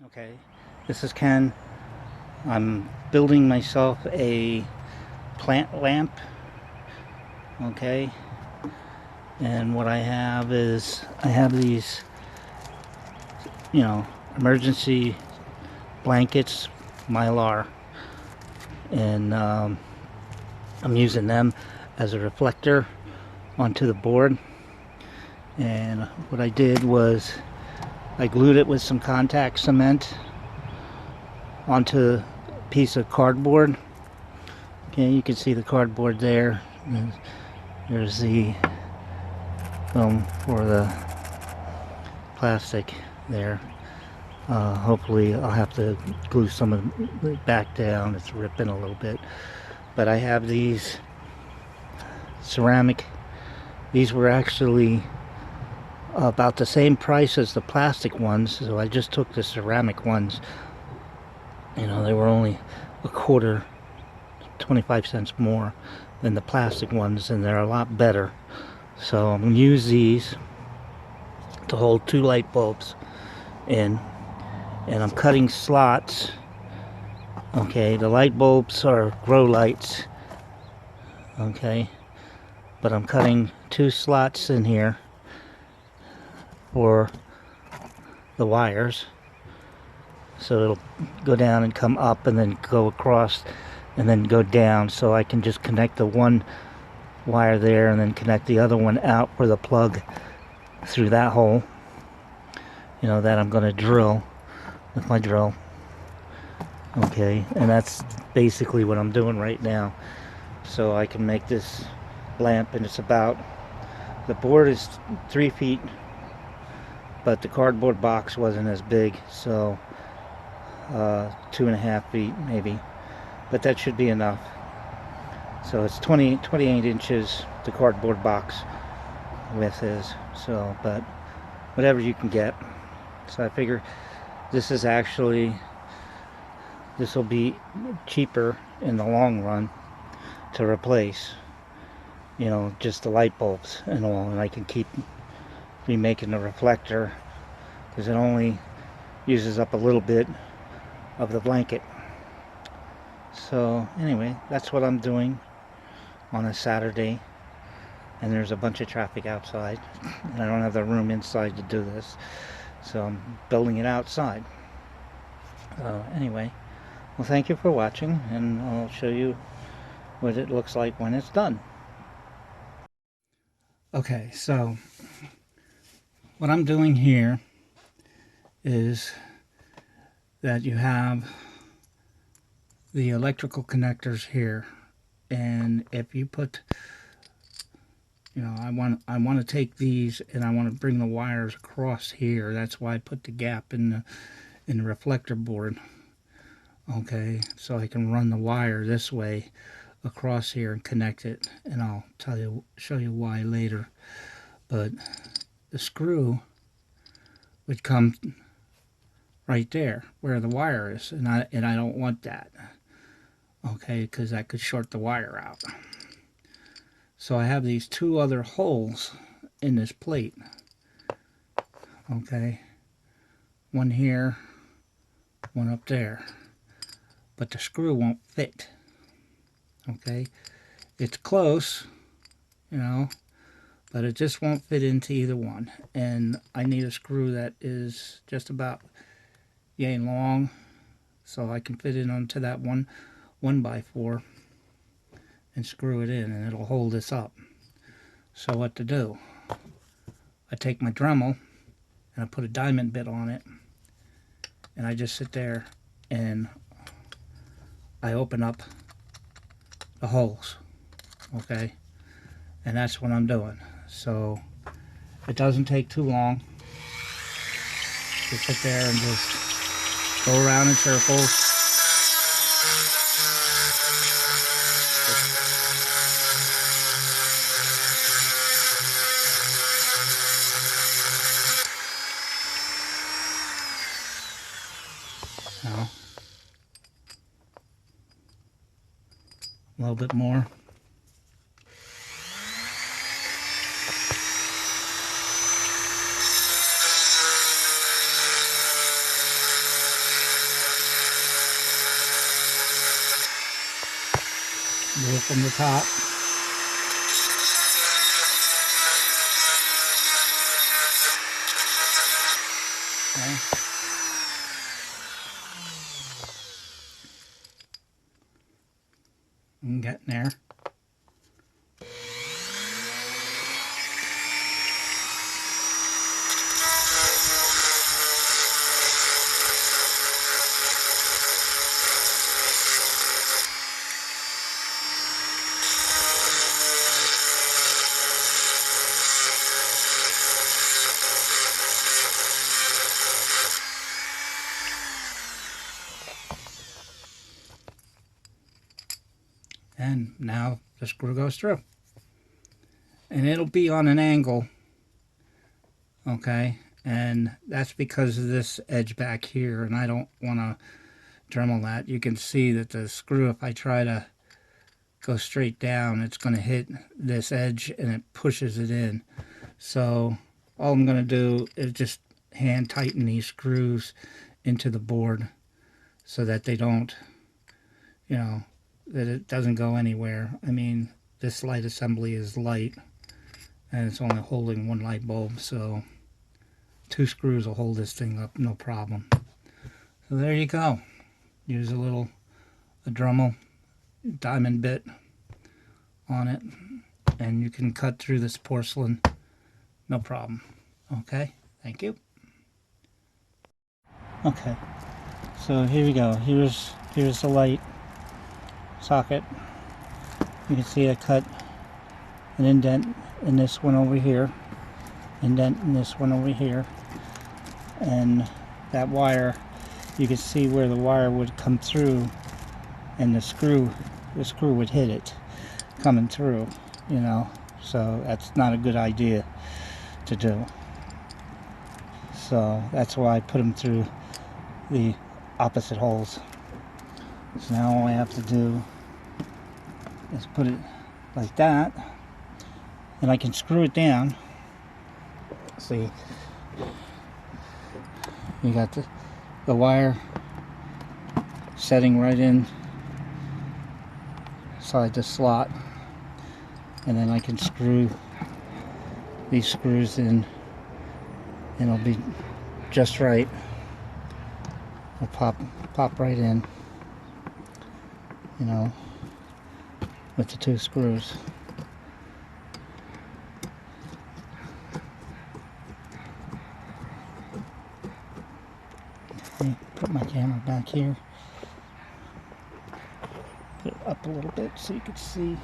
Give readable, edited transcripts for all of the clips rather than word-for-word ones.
Okay, this is Ken. I'm building myself a plant lamp. Okay, and what I have is I have these, you know, emergency blankets, Mylar, and I'm using them as a reflector onto the board. And what I did was I glued it with some contact cement onto a piece of cardboard. Okay, you can see the cardboard there. There's the film for the plastic there. Hopefully I'll have to glue some of it back down. It's ripping a little bit. But I have these ceramic. These were actually about the same price as the plastic ones, so I just took the ceramic ones. You know, they were only a quarter, 25 cents more than the plastic ones, and they're a lot better. So I'm going to use these to hold 2 light bulbs in, and I'm cutting slots. Okay, the light bulbs are grow lights. Okay, but I'm cutting 2 slots in here for the wires, so it'll go down and come up and then go across and then go down, so I can just connect the one wire there and then connect the other one out for the plug through that hole, you know, that I'm going to drill with my drill. Okay, and that's basically what I'm doing right now, so I can make this lamp. And it's about, the board is 3 feet, but the cardboard box wasn't as big, so 2.5 feet maybe, but that should be enough. So it's 28 inches the cardboard box width is, so, but whatever you can get. So I figure this is actually, this will be cheaper in the long run to replace, you know, just the light bulbs and all, and I can keep remaking the reflector because it only uses up a little bit of the blanket. So anyway, that's what I'm doing on a Saturday, and there's a bunch of traffic outside, and I don't have the room inside to do this, so I'm building it outside. Anyway, well, thank you for watching, and I'll show you what it looks like when it's done. Okay, so what I'm doing here is that you have the electrical connectors here, and if you put, you know, I want to take these and I want to bring the wires across here. That's why I put the gap in the reflector board. Okay, so I can run the wire this way across here and connect it, and I'll show you why later. But the screw would come right there where the wire is, and I don't want that. Okay, because that could short the wire out. So I have these 2 other holes in this plate. Okay, one here, one up there, but the screw won't fit. Okay, it's close, you know, but it just won't fit into either one, and I need a screw that is just about yay long, so I can fit it onto that 1x4 and screw it in, and it'll hold this up. So what to do? I take my Dremel and I put a diamond bit on it, and I just sit there and I open up the holes. Okay, and that's what I'm doing. So it doesn't take too long. Just sit there and just go around in circles. Now, a little bit more. Do it from the top. Okay. I'm getting there. And now the screw goes through. And it'll be on an angle. Okay. And that's because of this edge back here. And I don't want to Dremel that. You can see that the screw, if I try to go straight down, it's going to hit this edge and it pushes it in. So all I'm going to do is just hand tighten these screws into the board so that they don't, you know, that it doesn't go anywhere. I mean, this light assembly is light and it's only holding one light bulb, so 2 screws will hold this thing up no problem. So there you go. Use a Dremel diamond bit on it and you can cut through this porcelain no problem. Okay, thank you. Okay, so here we go. Here's the light socket. You can see I cut an indent in this one over here, indent in this one over here, and that wire, you can see where the wire would come through and the screw would hit it coming through, you know, so that's not a good idea to do. So that's why I put them through the opposite holes. So now all I have to do is put it like that, and I can screw it down. See, you got the wire setting right in inside the slot, and then I can screw these screws in and it'll be just right. It'll pop right in, you know, with the 2 screws. Okay, put my camera back here. Put it up a little bit so you can see.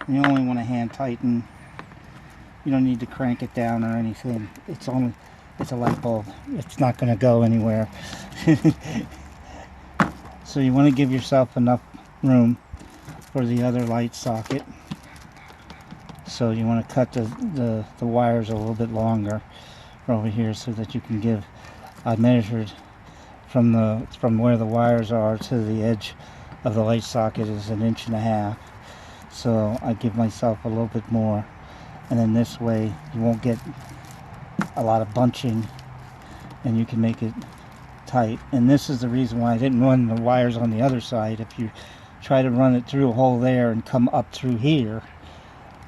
You only want to hand tighten. You don't need to crank it down or anything. It's a light bulb. It's not going to go anywhere. So you want to give yourself enough room for the other light socket. So you want to cut the wires a little bit longer over here so that you can give. I measured from where the wires are to the edge of the light socket is 1.5 inches. So I give myself a little bit more, and then this way you won't get a lot of bunching and you can make it tight. And this is the reason why I didn't run the wires on the other side. If you try to run it through a hole there and come up through here,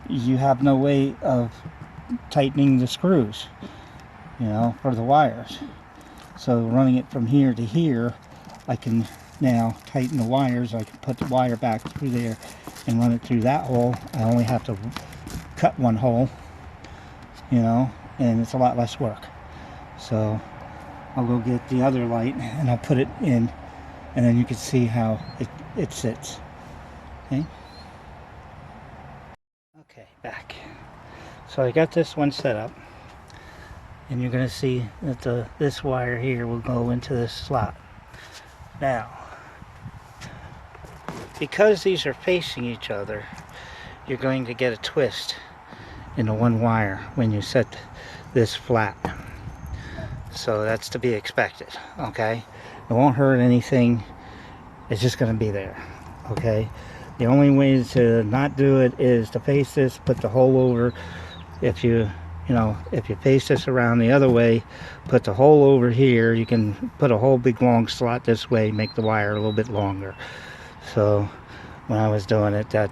you have no way of tightening the screws, you know, for the wires. So running it from here to here, I can now tighten the wires. I can put the wire back through there and run it through that hole. I only have to cut one hole, you know, and it's a lot less work. So I'll go get the other light and I'll put it in, and then you can see how it sits. Okay. Okay, back. So I got this one set up, and you're going to see that this wire here will go into this slot. Now, because these are facing each other, you're going to get a twist in the one wire when you set this flat. So that's to be expected, okay? It won't hurt anything. It's just going to be there, okay? The only way to not do it is to face this, put the hole over. If you you know, if you face this around the other way, put the hole over here, you can put a whole big long slot this way, make the wire a little bit longer. So when I was doing it, that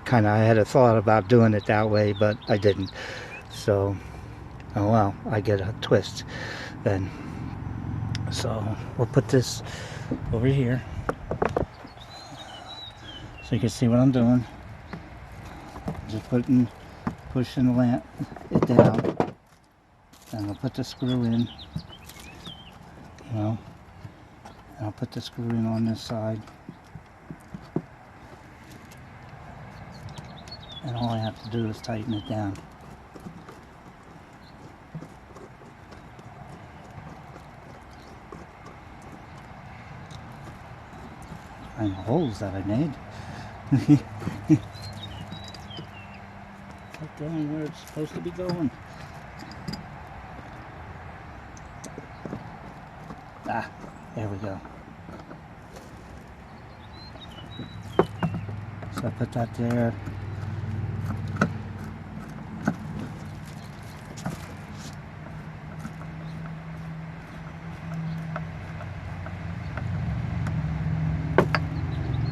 kind of, I had a thought about doing it that way, but I didn't. So, oh well, I get a twist then. So we'll put this over here so you can see what I'm doing. Just pushing the lamp it down, and I'll put the screw in, you know, and I'll put the screw in on this side, and all I have to do is tighten it down. Find the holes that I made. Not going where it's supposed to be going. Ah, there we go. So I put that there.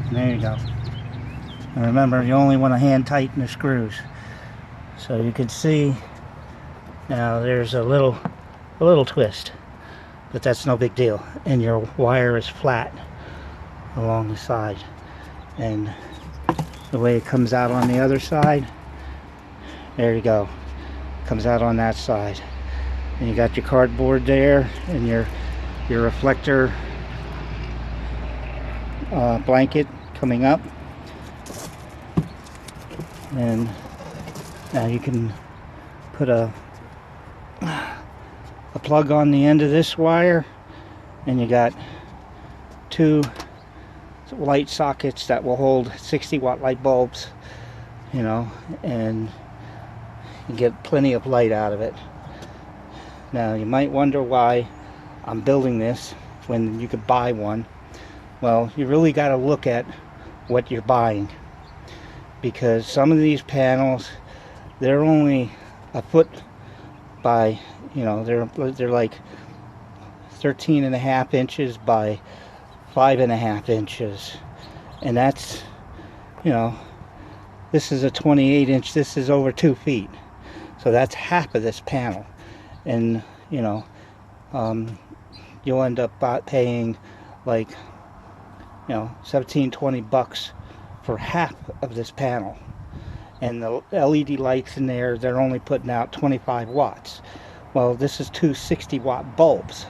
And there you go. And remember, you only want to hand tighten the screws. So you can see now there's a little twist, but that's no big deal. And your wire is flat along the side. And the way it comes out on the other side, there you go. Comes out on that side. And you got your cardboard there and your reflector blanket coming up. And now you can put a plug on the end of this wire, and you got two light sockets that will hold 60-watt light bulbs, you know, and you get plenty of light out of it. Now you might wonder why I'm building this when you could buy one. Well, you really got to look at what you're buying, because some of these panels, they're only a foot by, you know, they're like 13.5 inches by 5.5 inches, and that's, you know, this is a 28-inch, this is over 2 feet, so that's half of this panel. And you know, you'll end up paying like, you know, $17-20 for half of this panel. And the LED lights in there, they're only putting out 25 watts. Well, this is two 60-watt bulbs,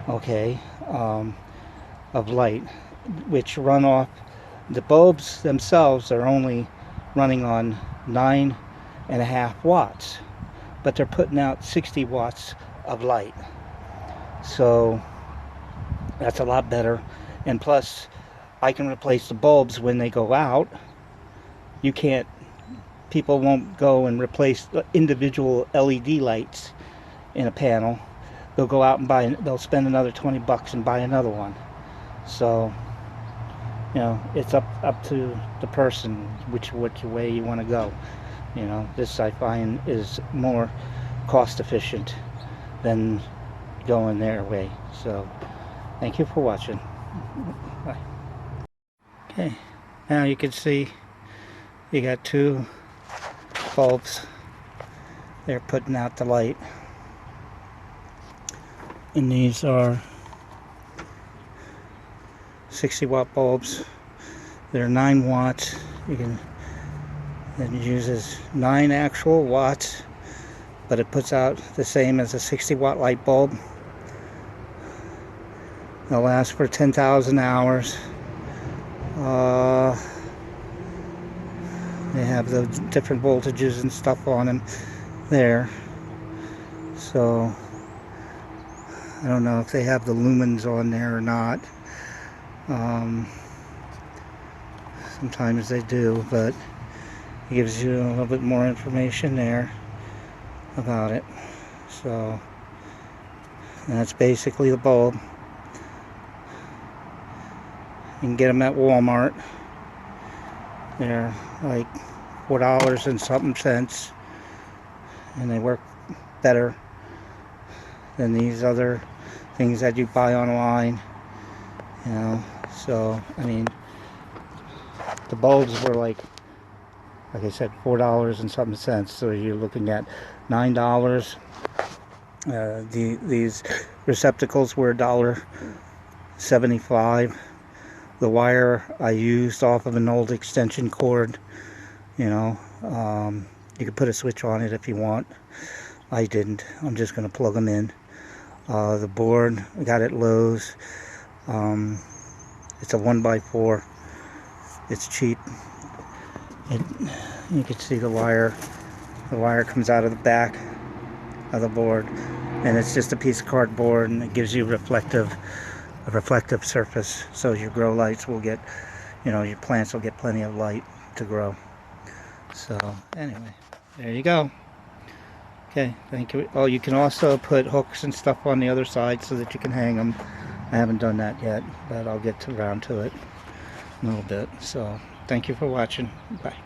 okay, of light, which run off, the bulbs themselves are only running on 9.5 watts, but they're putting out 60 watts of light. So that's a lot better. And plus, I can replace the bulbs when they go out. You can't, people won't go and replace individual LED lights in a panel. They'll go out and they'll spend another $20 and buy another one. So, you know, it's up to the person which way you want to go. You know, this I find is more cost efficient than going their way. So thank you for watching. Bye. Okay, now you can see you got two bulbs. They're putting out the light, and these are 60-watt bulbs. They're 9 watts. You can, it uses 9 actual watts, but it puts out the same as a 60-watt light bulb. They'll last for 10,000 hours. They have the different voltages and stuff on them there. So I don't know if they have the lumens on there or not. Sometimes they do, but it gives you a little bit more information there about it. So that's basically the bulb. You can get them at Walmart. They're like $4 and something cents, and they work better than these other things that you buy online, you know. So I mean, the bulbs were like I said, $4 and something cents. So you're looking at $9. These receptacles were $1.75. The wire I used off of an old extension cord. You know, you could put a switch on it if you want. I didn't. I'm just going to plug them in. The board I got at Lowe's. It's a 1x4. It's cheap. You can see the wire. The wire comes out of the back of the board, and it's just a piece of cardboard, and it gives you a reflective surface, so your grow lights will get, your plants will get plenty of light to grow. So anyway, there you go. Okay, thank you. Oh, you can also put hooks and stuff on the other side so that you can hang them. I haven't done that yet, but I'll get around to it in a little bit. So thank you for watching. Bye.